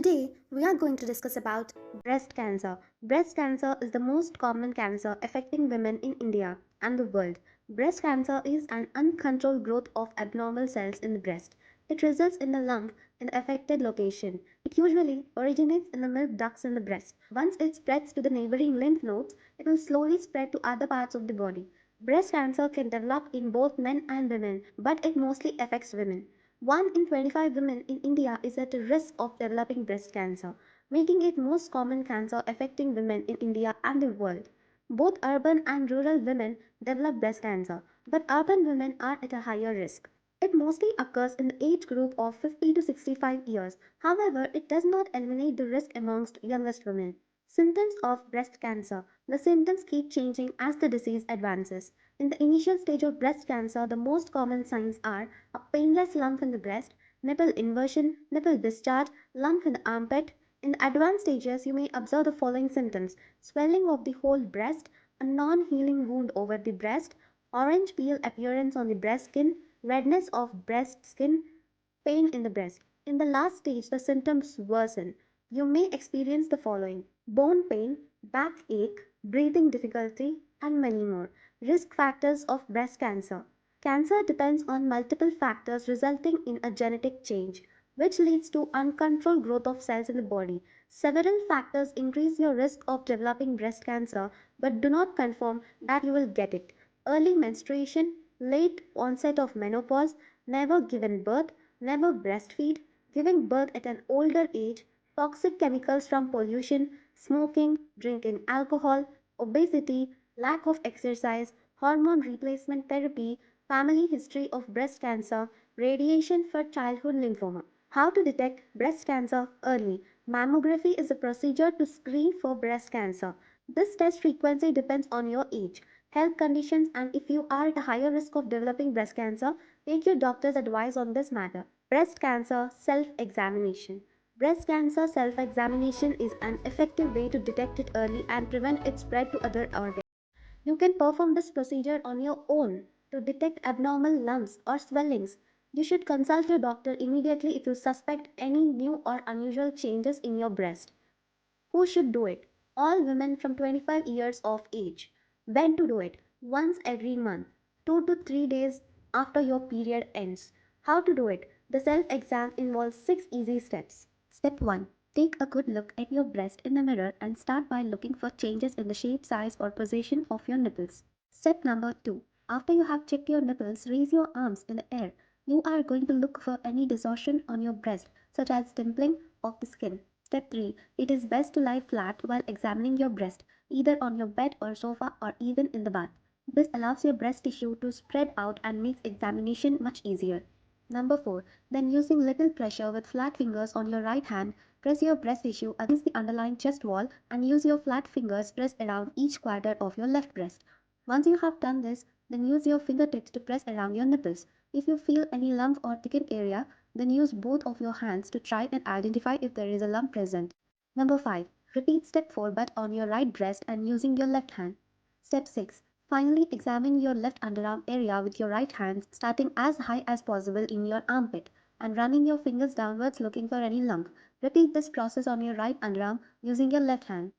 Today, we are going to discuss about breast cancer. Breast cancer is the most common cancer affecting women in India and the world. Breast cancer is an uncontrolled growth of abnormal cells in the breast. It results in a lump in the affected location. It usually originates in the milk ducts in the breast. Once it spreads to the neighboring lymph nodes, it will slowly spread to other parts of the body. Breast cancer can develop in both men and women, but it mostly affects women. 1 in 25 women in India is at risk of developing breast cancer, making it most common cancer affecting women in India and the world. Both urban and rural women develop breast cancer, but urban women are at a higher risk. It mostly occurs in the age group of 50 to 65 years. However, it does not eliminate the risk amongst youngest women. Symptoms of breast cancer. The symptoms keep changing as the disease advances. In the initial stage of breast cancer, the most common signs are a painless lump in the breast, nipple inversion, nipple discharge, lump in the armpit. In the advanced stages, you may observe the following symptoms: swelling of the whole breast, a non healing wound over the breast, orange peel appearance on the breast skin, redness of breast skin, pain in the breast. In the last stage, the symptoms worsen. You may experience the following: bone pain, backache, breathing difficulty, and many more. Risk factors of breast cancer. Cancer depends on multiple factors resulting in a genetic change, which leads to uncontrolled growth of cells in the body. Several factors increase your risk of developing breast cancer but do not confirm that you will get it. Early menstruation, late onset of menopause, never given birth, never breastfeed, giving birth at an older age, toxic chemicals from pollution, smoking, drinking alcohol, obesity, lack of exercise, hormone replacement therapy, family history of breast cancer, radiation for childhood lymphoma. How to detect breast cancer early? Mammography is a procedure to screen for breast cancer. This test frequency depends on your age, health conditions, and if you are at a higher risk of developing breast cancer, take your doctor's advice on this matter. Breast cancer self examination. Breast cancer self examination is an effective way to detect it early and prevent its spread to other organs. You can perform this procedure on your own to detect abnormal lumps or swellings. You should consult your doctor immediately if you suspect any new or unusual changes in your breast. Who should do it? All women from 25 years of age. When to do it? Once every month, 2 to 3 days after your period ends. How to do it? The self exam involves 6 easy steps. Step 1. Take a good look at your breast in the mirror and start by looking for changes in the shape, size, or position of your nipples. Step number 2. After you have checked your nipples, raise your arms in the air. You are going to look for any distortion on your breast, such as dimpling of the skin. Step 3. It is best to lie flat while examining your breast, either on your bed or sofa or even in the bath. This allows your breast tissue to spread out and makes examination much easier. Number 4. Then using little pressure with flat fingers on your right hand, press your breast tissue against the underlying chest wall and use your flat fingers press around each quarter of your left breast. Once you have done this, then use your fingertips to press around your nipples. If you feel any lump or thickened area, then use both of your hands to try and identify if there is a lump present. Number 5. Repeat step 4 but on your right breast and using your left hand. Step 6. Finally, examine your left underarm area with your right hand, starting as high as possible in your armpit and running your fingers downwards looking for any lump. Repeat this process on your right underarm using your left hand.